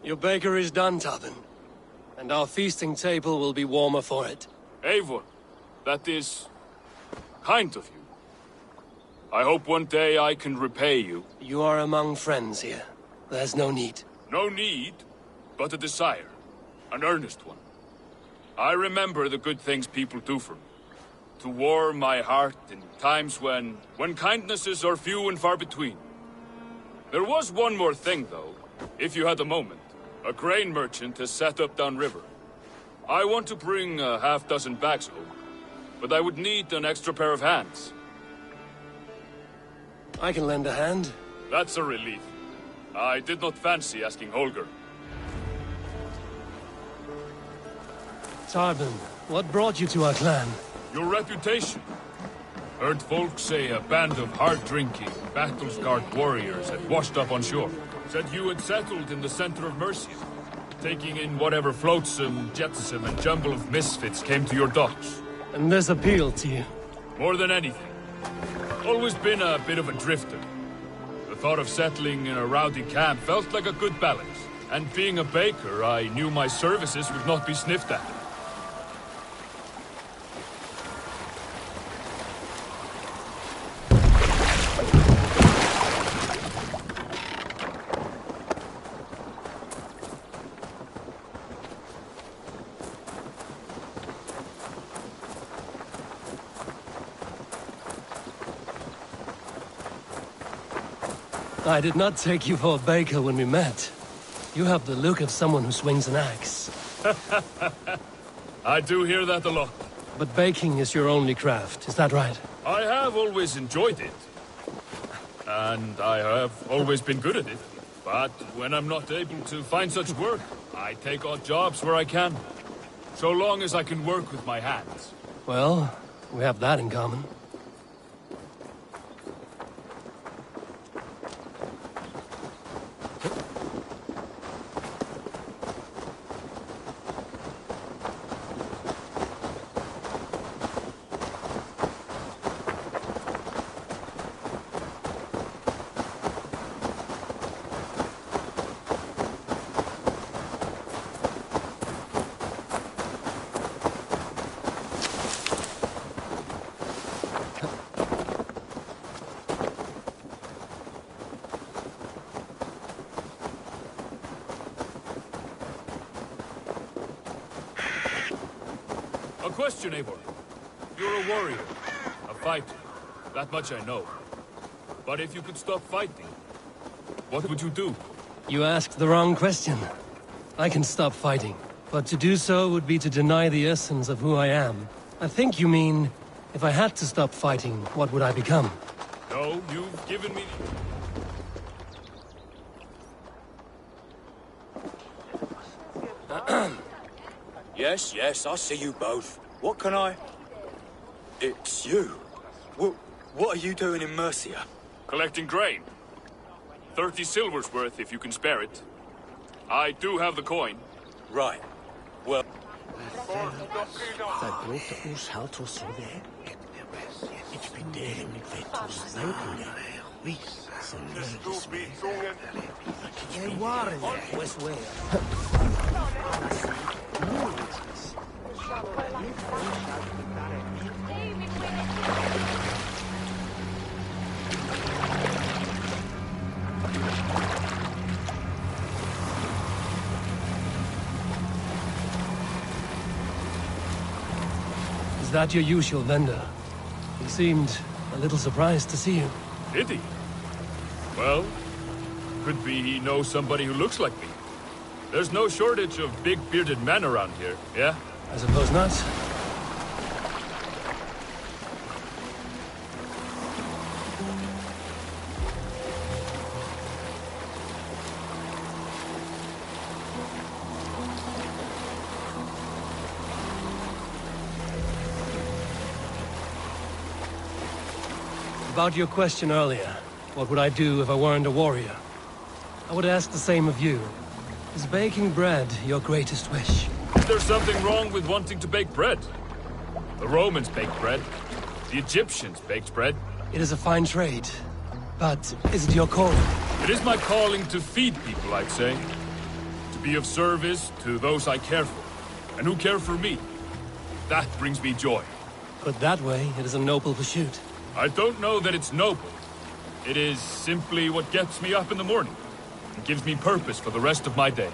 Your baker is done, Tavin. And our feasting table will be warmer for it. Eivor, that is kind of you. I hope one day I can repay you. You are among friends here. There's no need. No need, but a desire. An earnest one. I remember the good things people do for me. To warm my heart in times when kindnesses are few and far between. There was one more thing, though, if you had a moment. A grain merchant has set up downriver. I want to bring a half-dozen bags home, but I would need an extra pair of hands. I can lend a hand. That's a relief. I did not fancy asking Holger. Tarbin, what brought you to our clan? Your reputation. Heard folks say a band of hard-drinking, battle-scarred warriors had washed up on shore. Said you had settled in the center of Mercia, taking in whatever flotsam, jetsam, and jumble of misfits came to your docks. And this appealed to you? More than anything. Always been a bit of a drifter. The thought of settling in a rowdy camp felt like a good balance. And being a baker, I knew my services would not be sniffed at. I did not take you for a baker when we met. You have the look of someone who swings an axe. I do hear that a lot. But baking is your only craft, is that right? I have always enjoyed it. And I have always been good at it. But when I'm not able to find such work, I take odd jobs where I can. So long as I can work with my hands. Well, we have that in common. A question, Eivor. You're a warrior, a fighter. That much I know. But if you could stop fighting, what would you do? You asked the wrong question. I can stop fighting, but to do so would be to deny the essence of who I am. I think you mean, if I had to stop fighting, what would I become? No, you've given me... Yes, I see you both. What can I... It's you. What are you doing in Mercia? Collecting grain. 30 silver's worth if you can spare it. I do have the coin. Right. Well... Is that your usual vendor? He seemed a little surprised to see you. Did he? Well, could be he knows somebody who looks like me. There's no shortage of big bearded men around here, yeah? I suppose not. About your question earlier, what would I do if I weren't a warrior? I would ask the same of you. Is baking bread your greatest wish? There's something wrong with wanting to bake bread. The Romans baked bread. The Egyptians baked bread. It is a fine trade. But is it your calling? It is my calling to feed people, I'd say. To be of service to those I care for, and who care for me. That brings me joy. Put that way, it is a noble pursuit. I don't know that it's noble. It is simply what gets me up in the morning, and gives me purpose for the rest of my day.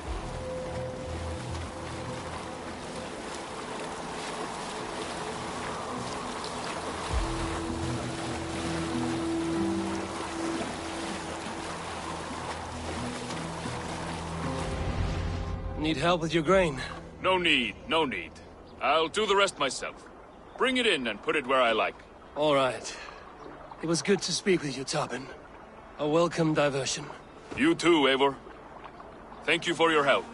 Need help with your grain? No need, no need. I'll do the rest myself. Bring it in and put it where I like. All right. It was good to speak with you, Tobin. A welcome diversion. You too, Eivor. Thank you for your help.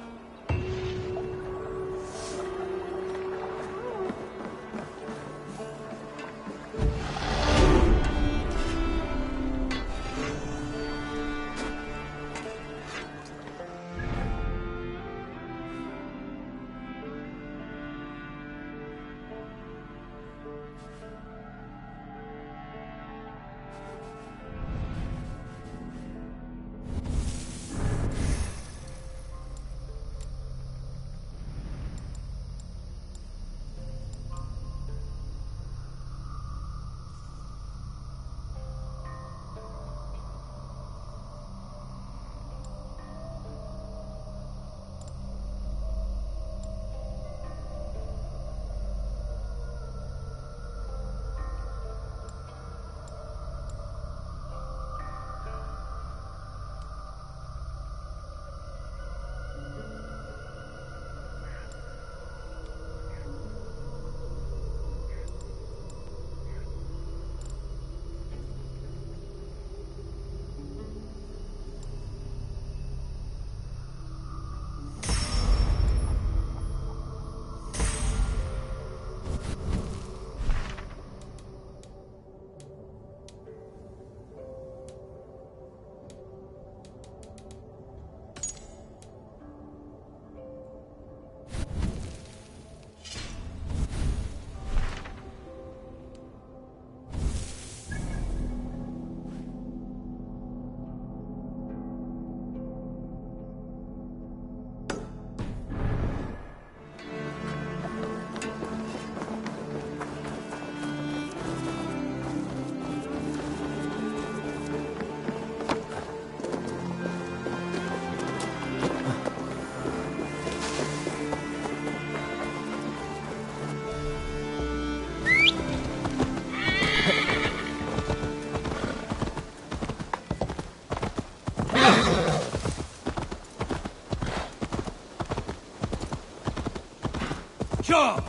Sure!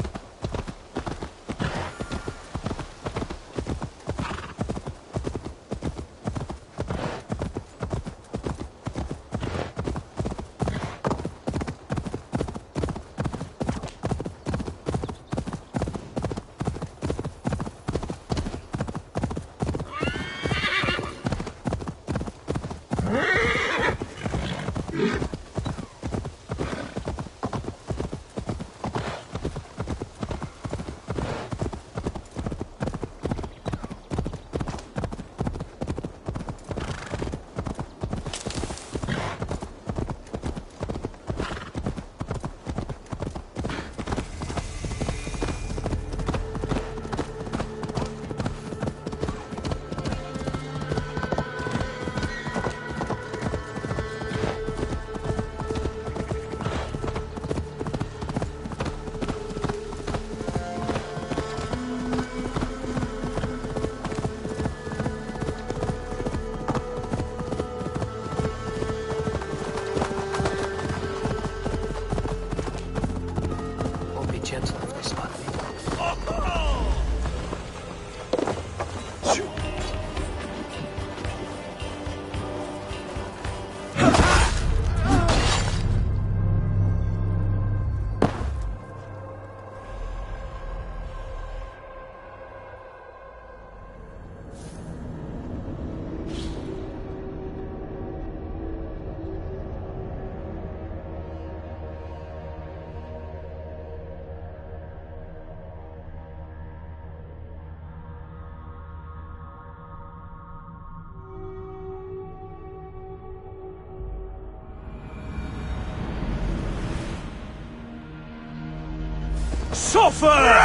Suffer!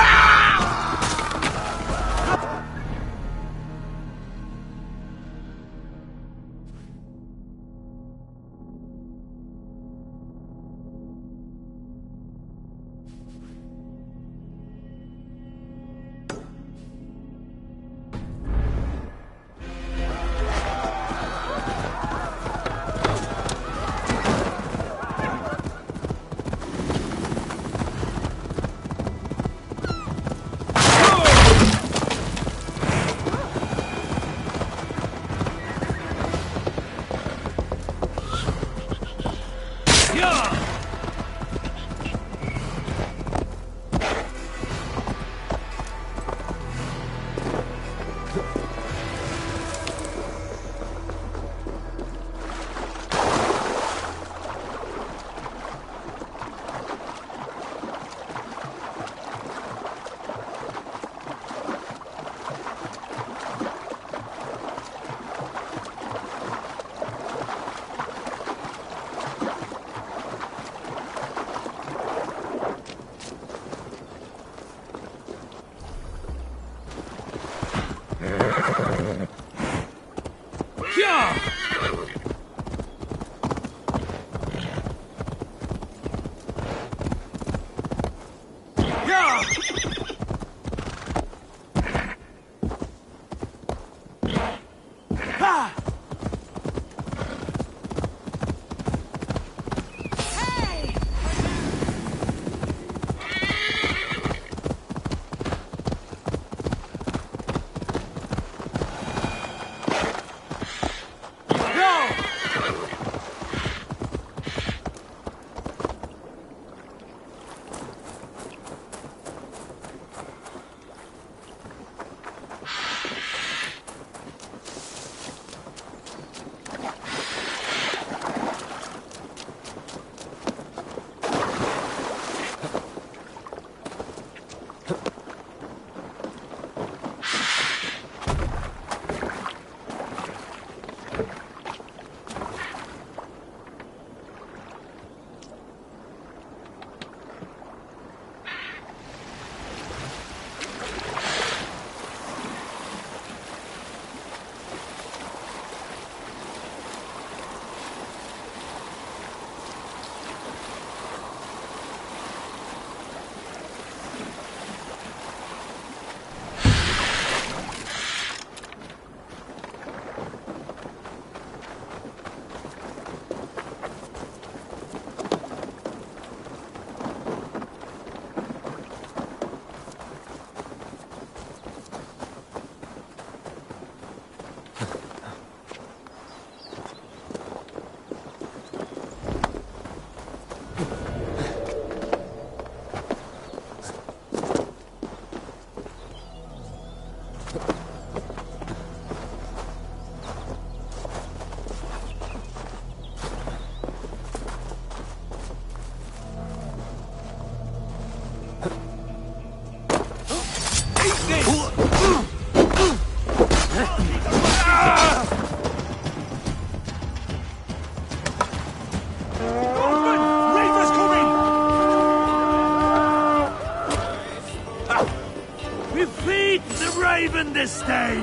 Raven this day!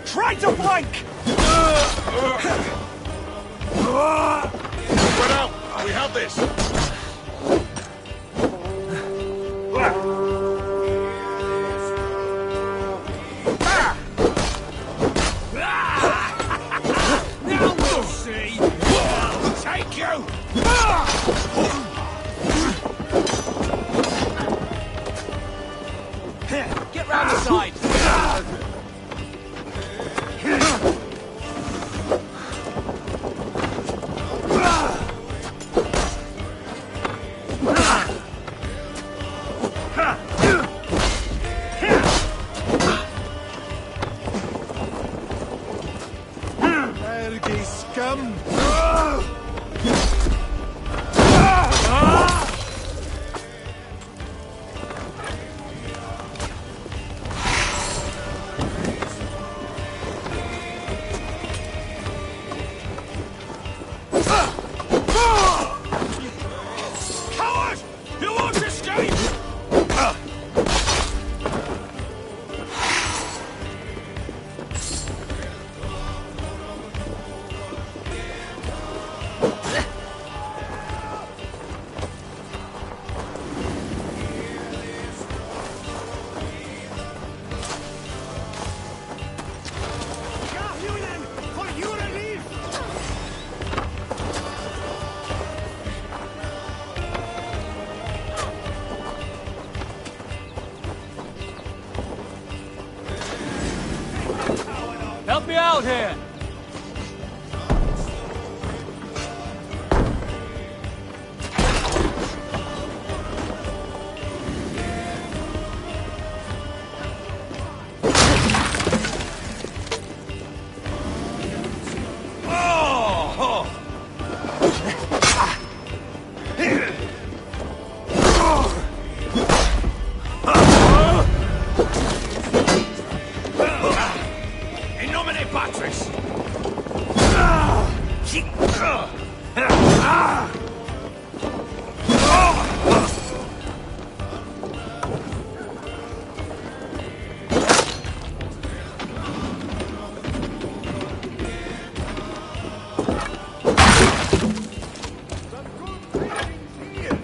Try to flank! Spread out! We have this! Now we'll see! Take you! Get round the side! Ergy scum! Coward! You me out here!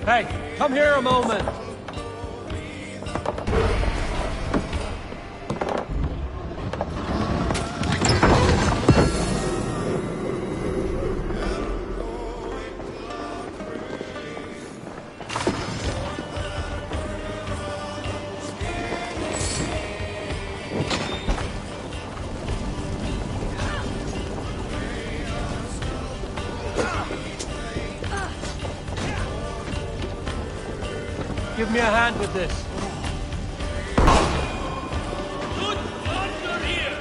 Hey, come here a moment! Give me a hand with this. Good thunder here!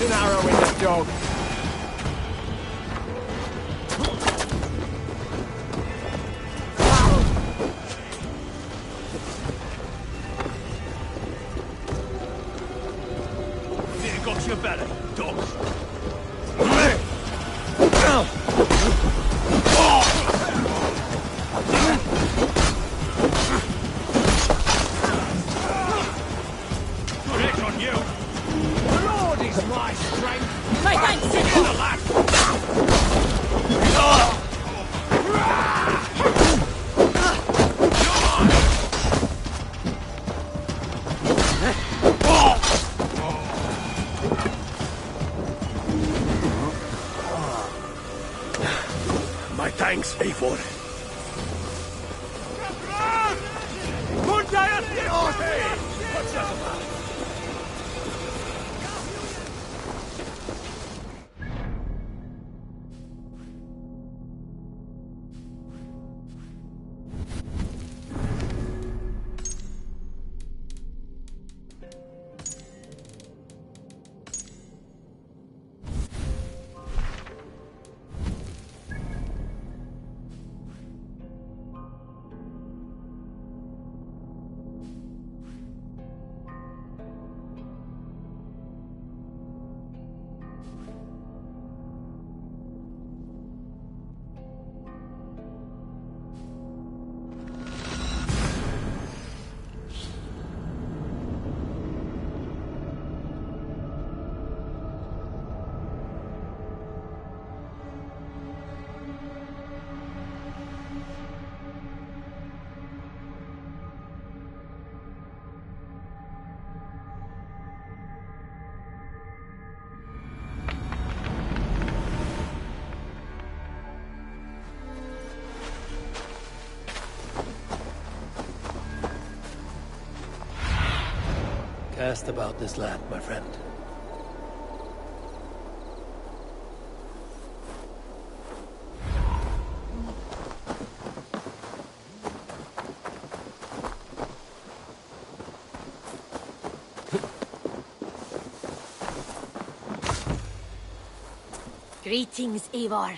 An arrow in the dog. Nearly got your belly, dog. Good hit on you. Lord is my strength. My thanks, Senor! My thanks, Eivor. What's that about? Cast about this land, my friend. Greetings, Eivor.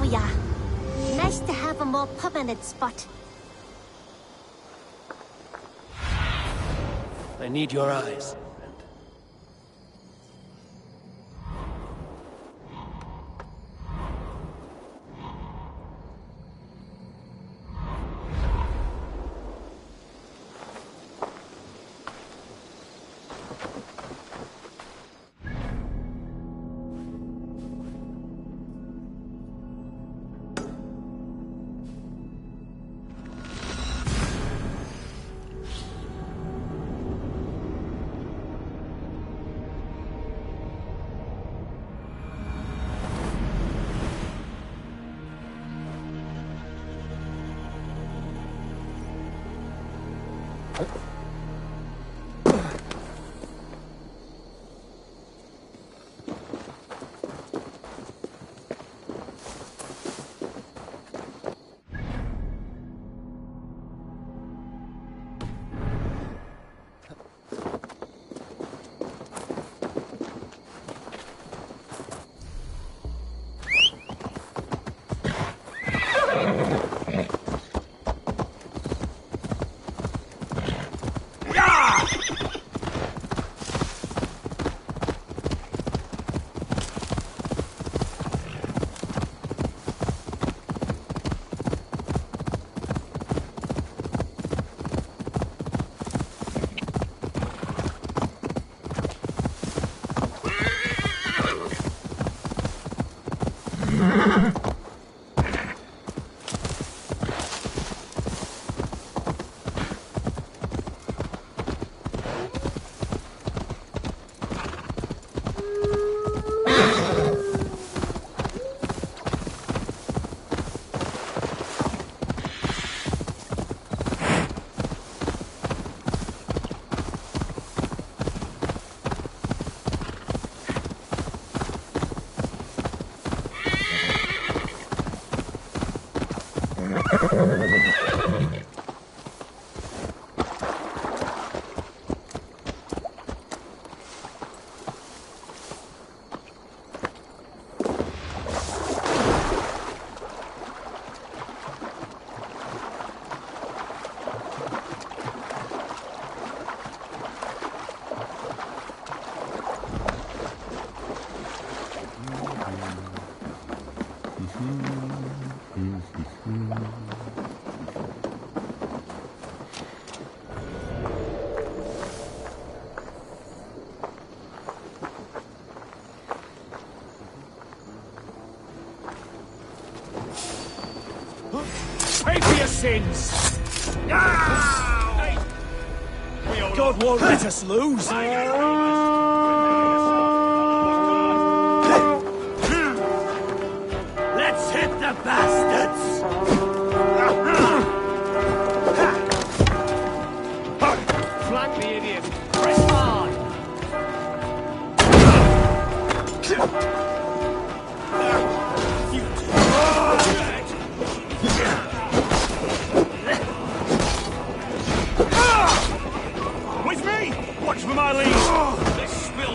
we are. Nice to have a more permanent spot. I need your eyes. Pay for your sins! God won't let us lose! Let's hit the bastards! Flank the idiot! Press hard! With me! Watch for my lead! This will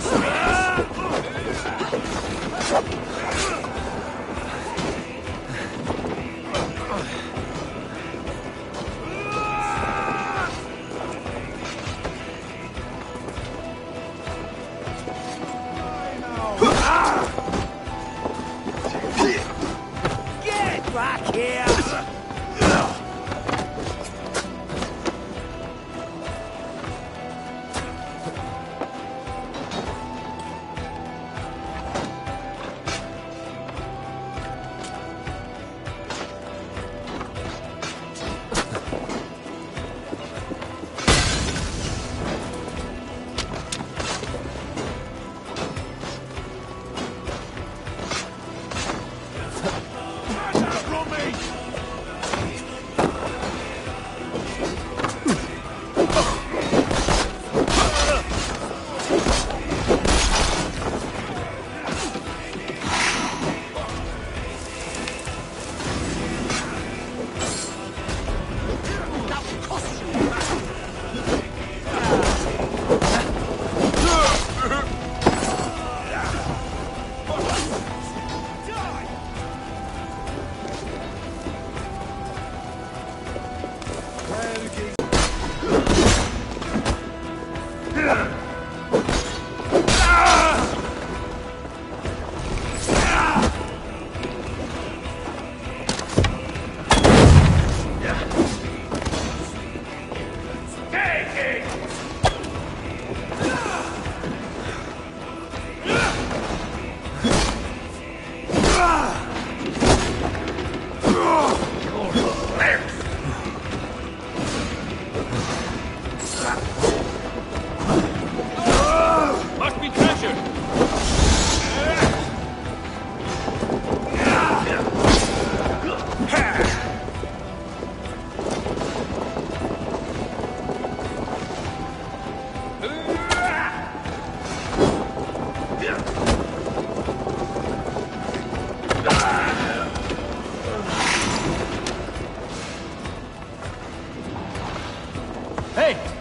Get back here!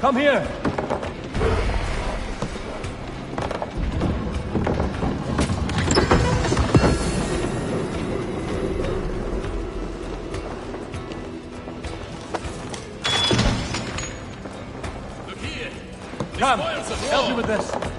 Come here! Look here! The Come, spoils of help war. me with this.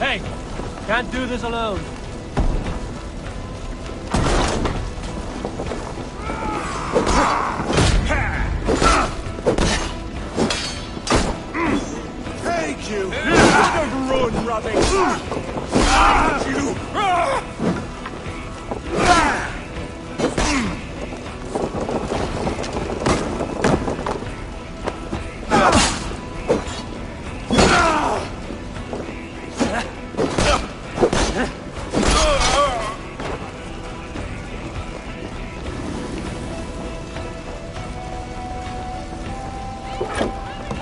Hey! Can't do this alone. Thank you! Run, rubbish! You!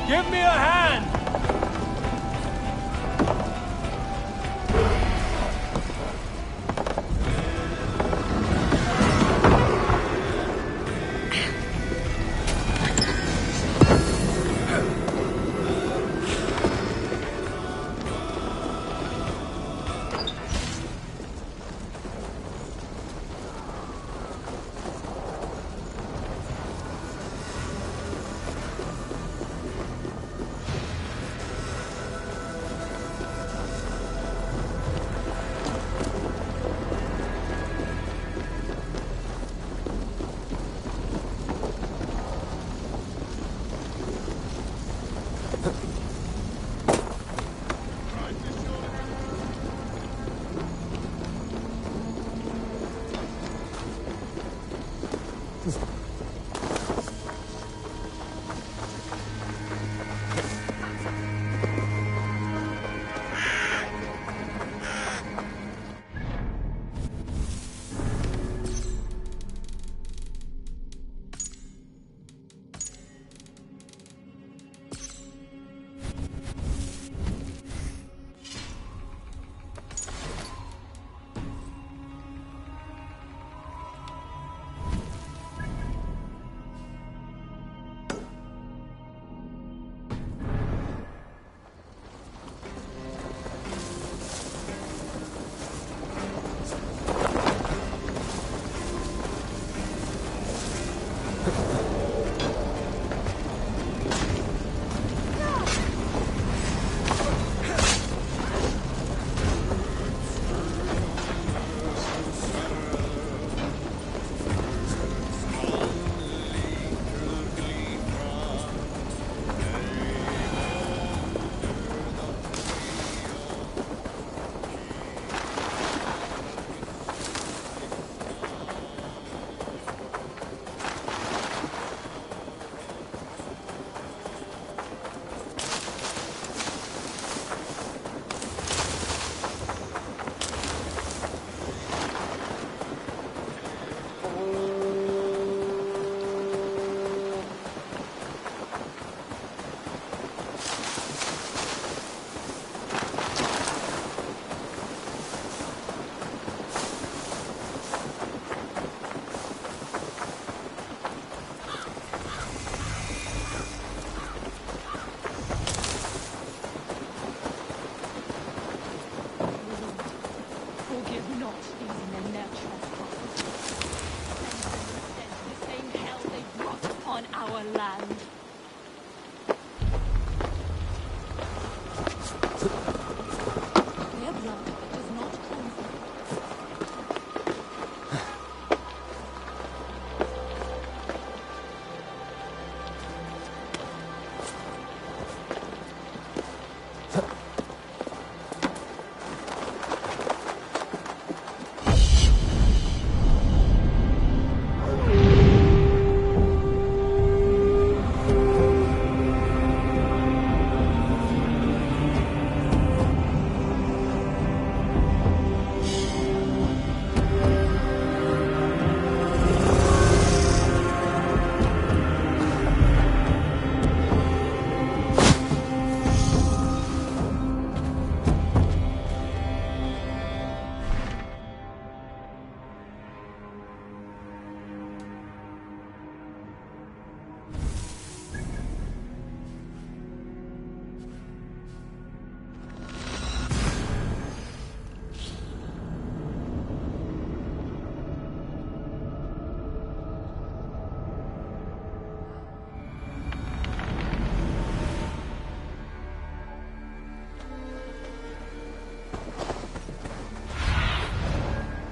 Give me a hand! our our land. Their blood does not come from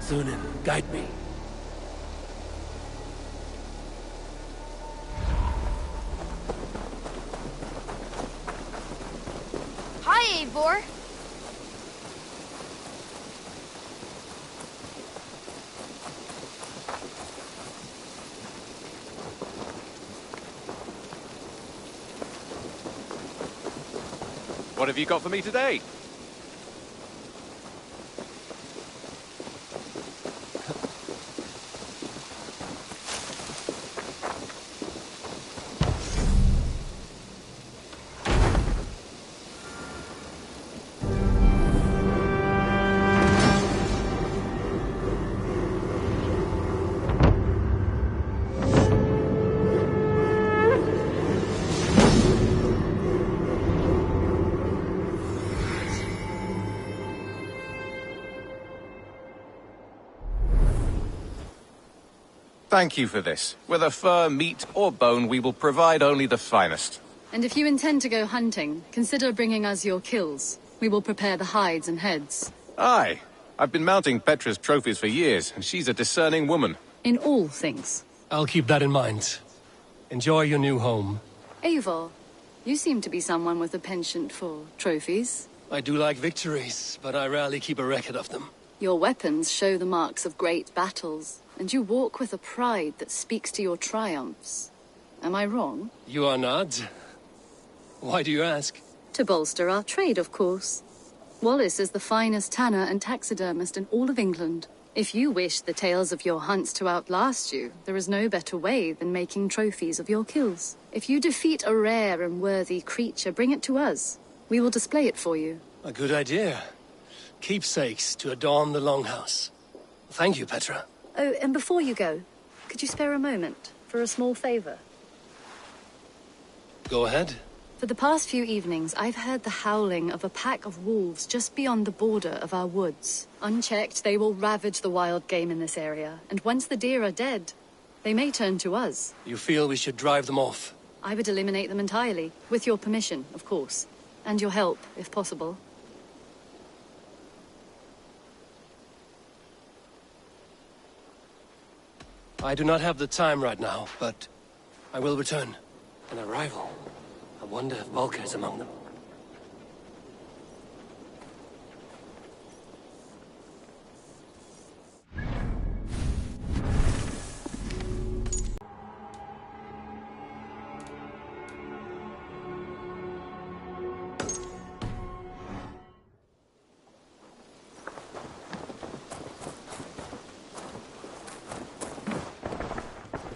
Sunan, guide me. Hi, Eivor. What have you got for me today? Thank you for this. Whether fur, meat, or bone, we will provide only the finest. And if you intend to go hunting, consider bringing us your kills. We will prepare the hides and heads. Aye. I've been mounting Petra's trophies for years, and she's a discerning woman. In all things. I'll keep that in mind. Enjoy your new home. Eivor, you seem to be someone with a penchant for trophies. I do like victories, but I rarely keep a record of them. Your weapons show the marks of great battles, and you walk with a pride that speaks to your triumphs. Am I wrong? You are not. Why do you ask? To bolster our trade, of course. Wallace is the finest tanner and taxidermist in all of England. If you wish the tales of your hunts to outlast you, there is no better way than making trophies of your kills. If you defeat a rare and worthy creature, bring it to us. We will display it for you. A good idea. Keepsakes to adorn the longhouse. Thank you, Petra. Oh, and before you go, could you spare a moment for a small favor? Go ahead. For the past few evenings, I've heard the howling of a pack of wolves just beyond the border of our woods. Unchecked, they will ravage the wild game in this area, and once the deer are dead, they may turn to us. You feel we should drive them off? I would eliminate them entirely, with your permission, of course, and your help, if possible. I do not have the time right now, but I will return. An arrival. I wonder if Volker is among them.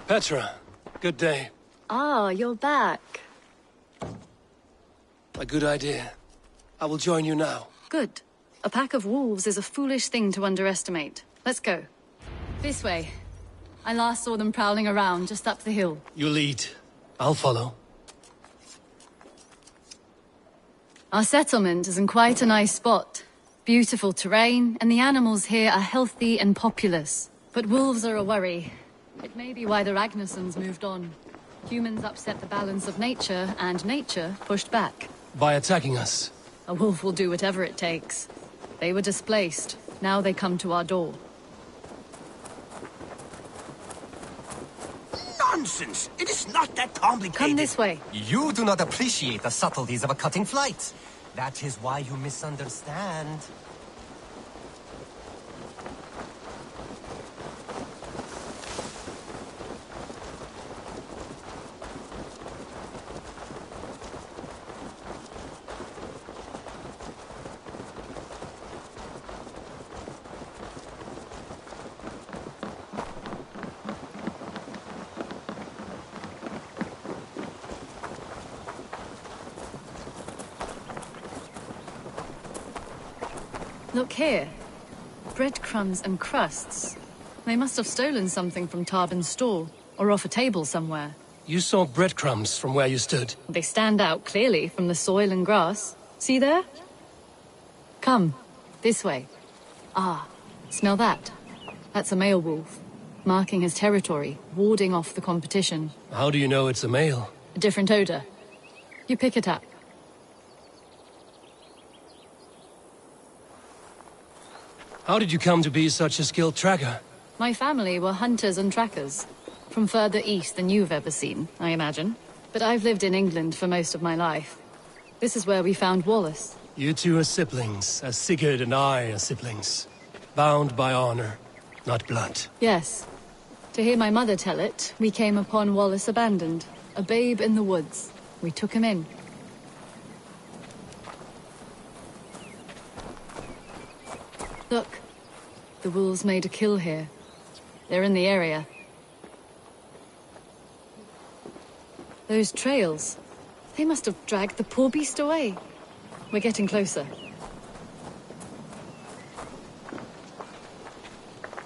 Petra, good day. Ah, you're back. A good idea. I will join you now. Good. A pack of wolves is a foolish thing to underestimate. Let's go. This way. I last saw them prowling around just up the hill. You lead. I'll follow. Our settlement is in quite a nice spot. Beautiful terrain, and the animals here are healthy and populous. But wolves are a worry. It may be why the Ragnarsons moved on. Humans upset the balance of nature, and nature pushed back. By attacking us. A wolf will do whatever it takes. They were displaced. Now they come to our door. Nonsense! It is not that complicated. Come this way. You do not appreciate the subtleties of a cutting flight. That is why you misunderstand. Look here. Breadcrumbs and crusts. They must have stolen something from Tarbin's store, or off a table somewhere. You saw breadcrumbs from where you stood. They stand out clearly from the soil and grass. See there? Come, this way. Ah, smell that? That's a male wolf, marking his territory, warding off the competition. How do you know it's a male? A different odor. You pick it up. How did you come to be such a skilled tracker? My family were hunters and trackers. From further east than you've ever seen, I imagine. But I've lived in England for most of my life. This is where we found Wallace. You two are siblings, as Sigurd and I are siblings. Bound by honor, not blood. Yes. To hear my mother tell it, we came upon Wallace abandoned. A babe in the woods. We took him in. Look. The wolves made a kill here. They're in the area. Those trails. They must have dragged the poor beast away. We're getting closer.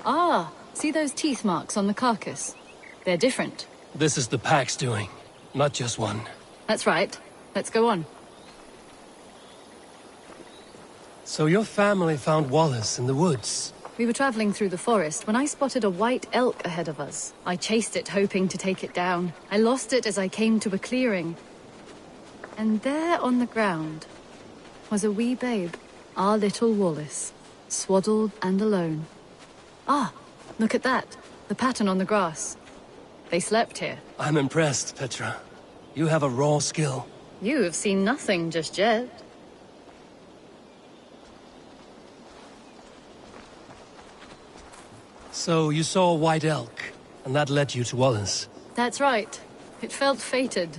Ah, see those teeth marks on the carcass? They're different. This is the pack's doing, not just one. That's right. Let's go on. So your family found Wallace in the woods? We were traveling through the forest when I spotted a white elk ahead of us. I chased it, hoping to take it down. I lost it as I came to a clearing. And there on the ground was a wee babe, our little Wallace, swaddled and alone. Ah, look at that, the pattern on the grass. They slept here. I'm impressed, Petra. You have a raw skill. You have seen nothing just yet. So you saw a white elk, and that led you to Wallace? That's right. It felt fated.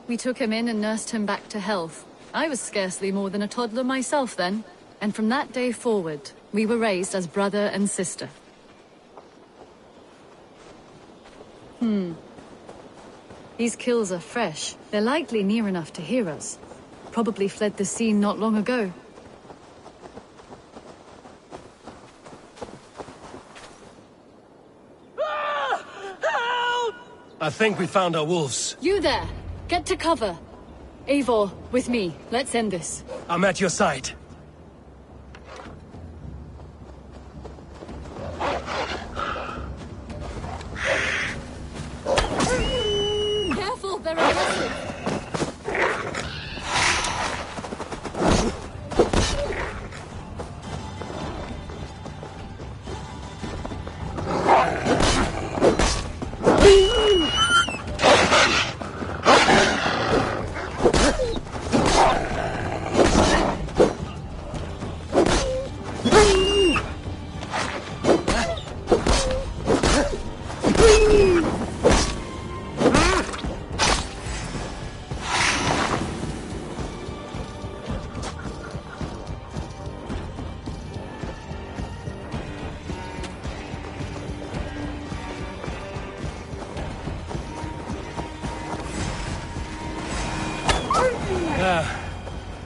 We took him in and nursed him back to health. I was scarcely more than a toddler myself then. And from that day forward, we were raised as brother and sister. These kills are fresh. They're likely near enough to hear us. Probably fled the scene not long ago. I think we found our wolves. You there! Get to cover! Eivor, with me. Let's end this. I'm at your side. Careful, they're aggressive!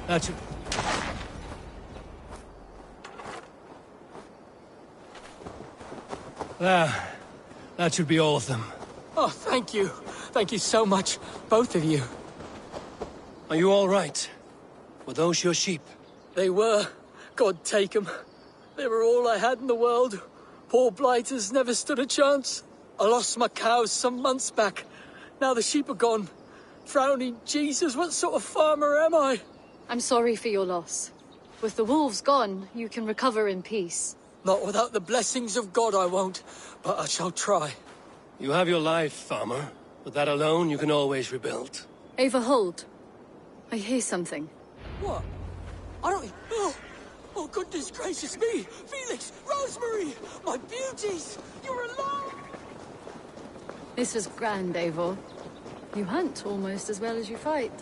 That should... that should be all of them. Oh, thank you. Thank you so much, both of you. Are you all right? Were those your sheep? They were. God take them. They were all I had in the world. Poor blighters never stood a chance. I lost my cows some months back. Now the sheep are gone. Frowning Jesus, what sort of farmer am I? I'm sorry for your loss. With the wolves gone, you can recover in peace. Not without the blessings of God I won't, but I shall try. You have your life, farmer. With that alone, you can always rebuild. Ava, hold. I hear something. What? I don't... Oh, goodness gracious me! Felix! Rosemary! My beauties! You're alive! This was grand, Eivor. You hunt almost as well as you fight.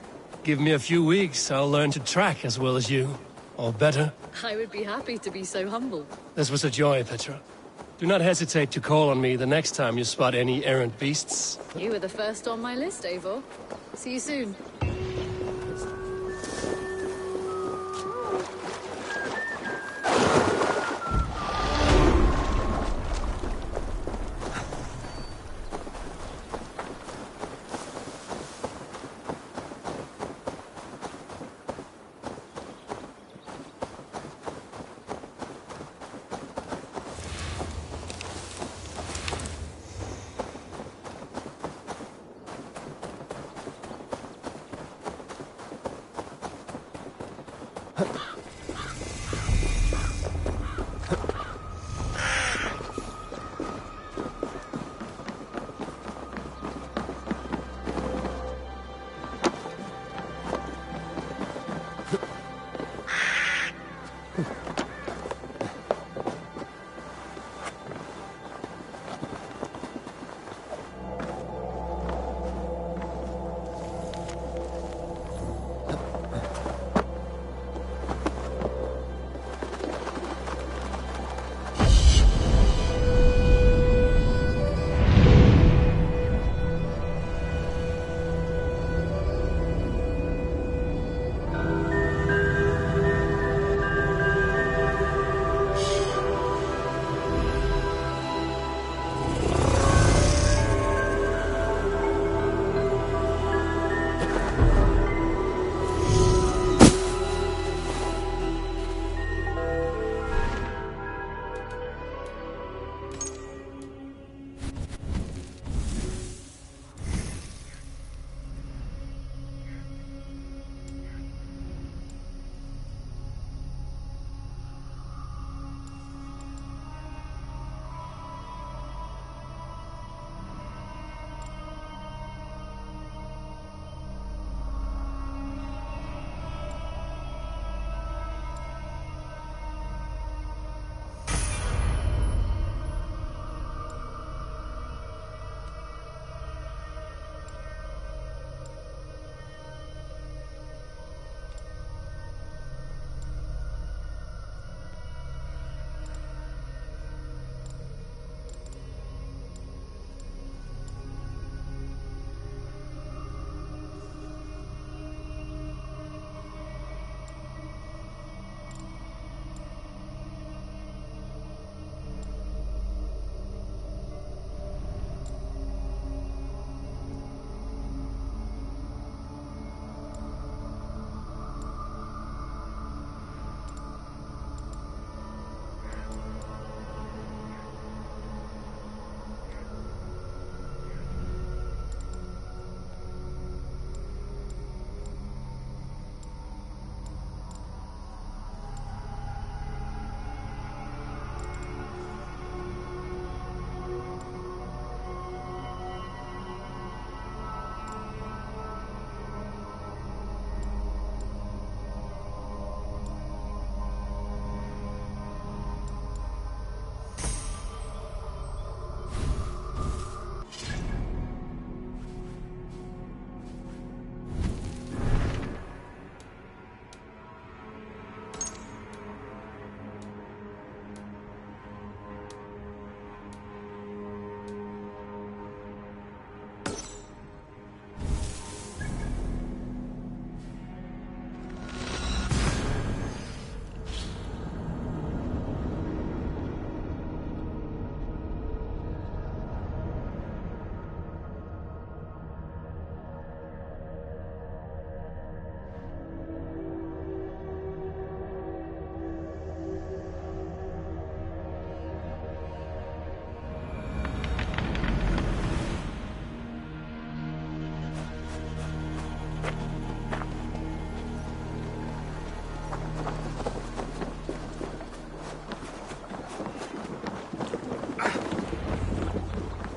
Give me a few weeks, I'll learn to track as well as you. Or better. I would be happy to be so humble. This was a joy, Petra. Do not hesitate to call on me the next time you spot any errant beasts. You were the first on my list, Eivor. See you soon.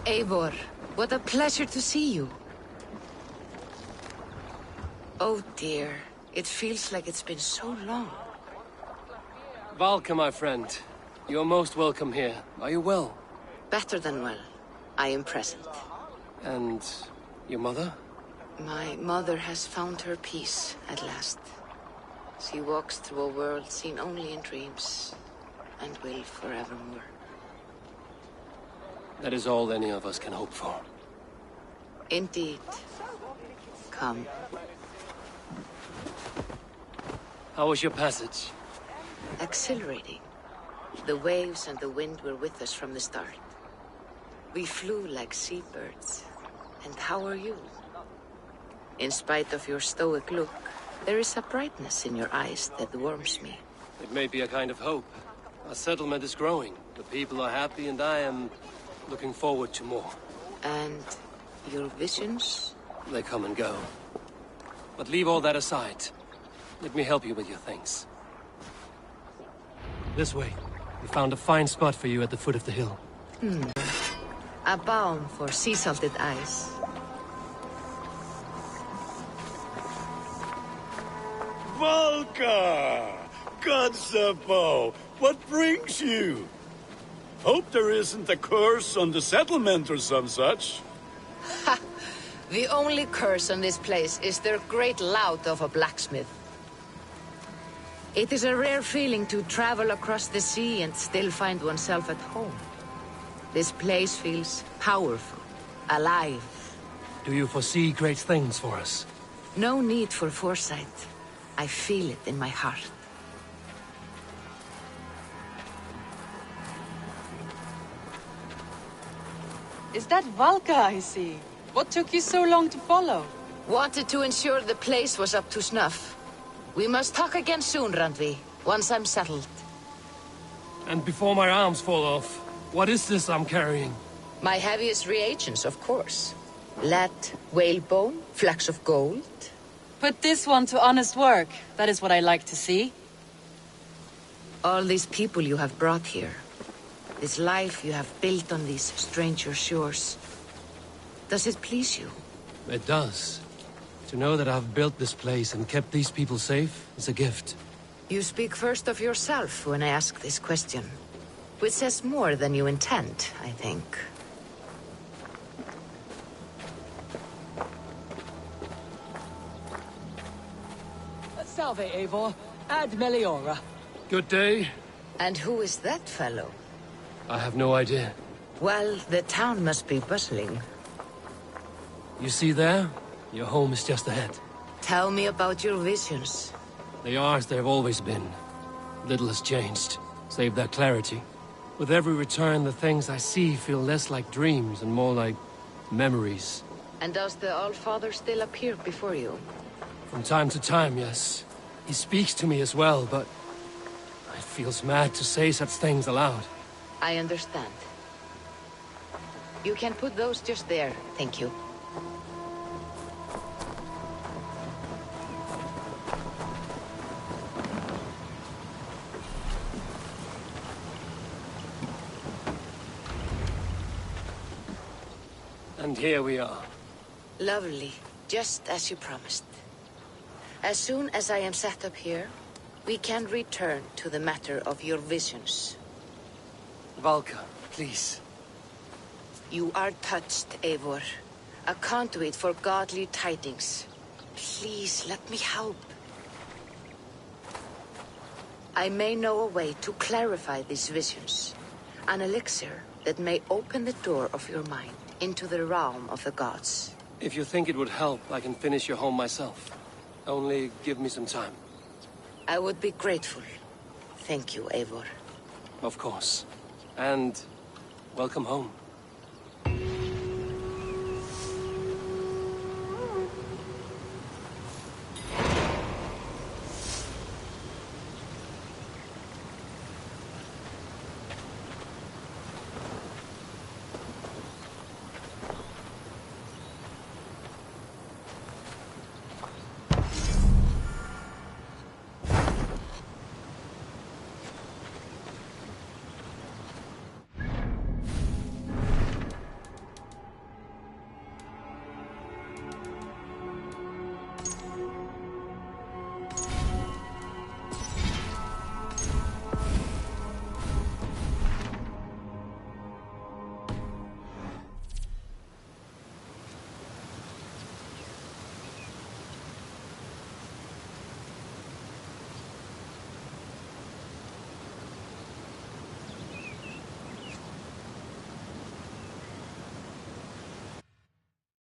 Eivor, what a pleasure to see you. Oh dear, it feels like it's been so long. Valka, my friend. You're most welcome here. Are you well? Better than well. I am present. And your mother? My mother has found her peace at last. She walks through a world seen only in dreams, and will forevermore. That is all any of us can hope for. Indeed. Come. How was your passage? Exhilarating. The waves and the wind were with us from the start. We flew like seabirds. And how are you? In spite of your stoic look, there is a brightness in your eyes that warms me. It may be a kind of hope. Our settlement is growing. The people are happy and I am looking forward to more. And your visions? They come and go. But leave all that aside. Let me help you with your things. This way. We found a fine spot for you at the foot of the hill. A balm for sea-salted eyes. Valka! Godsapo! What brings you? Hope there isn't a curse on the settlement or some such. Ha! The only curse on this place is their great lout of a blacksmith. It is a rare feeling to travel across the sea and still find oneself at home. This place feels powerful, alive. Do you foresee great things for us? No need for foresight. I feel it in my heart. Is that Valka I see? What took you so long to follow? Wanted to ensure the place was up to snuff. We must talk again soon, Randvi, once I'm settled. And before my arms fall off, what is this I'm carrying? My heaviest reagents, of course. Lead, whalebone, flecks of gold. Put this one to honest work. That is what I like to see. All these people you have brought here. This life you have built on these stranger shores. Does it please you? It does. To know that I've built this place and kept these people safe is a gift. You speak first of yourself when I ask this question. Which says more than you intend, I think. Salve, Eivor. Ad Meliora. Good day. And who is that fellow? I have no idea. Well, the town must be bustling. You see there? Your home is just ahead. Tell me about your visions. They are as they've always been. Little has changed, save their clarity. With every return, the things I see feel less like dreams and more like memories. And does the Allfather still appear before you? From time to time, yes. He speaks to me as well, but it feels mad to say such things aloud. I understand. You can put those just there, thank you. And here we are. Lovely, just as you promised. As soon as I am set up here, we can return to the matter of your visions. Valka, please. You are touched, Eivor. A conduit for godly tidings. Please, let me help. I may know a way to clarify these visions. An elixir that may open the door of your mind into the realm of the gods. If you think it would help, I can finish your home myself. Only give me some time. I would be grateful. Thank you, Eivor. Of course. And welcome home.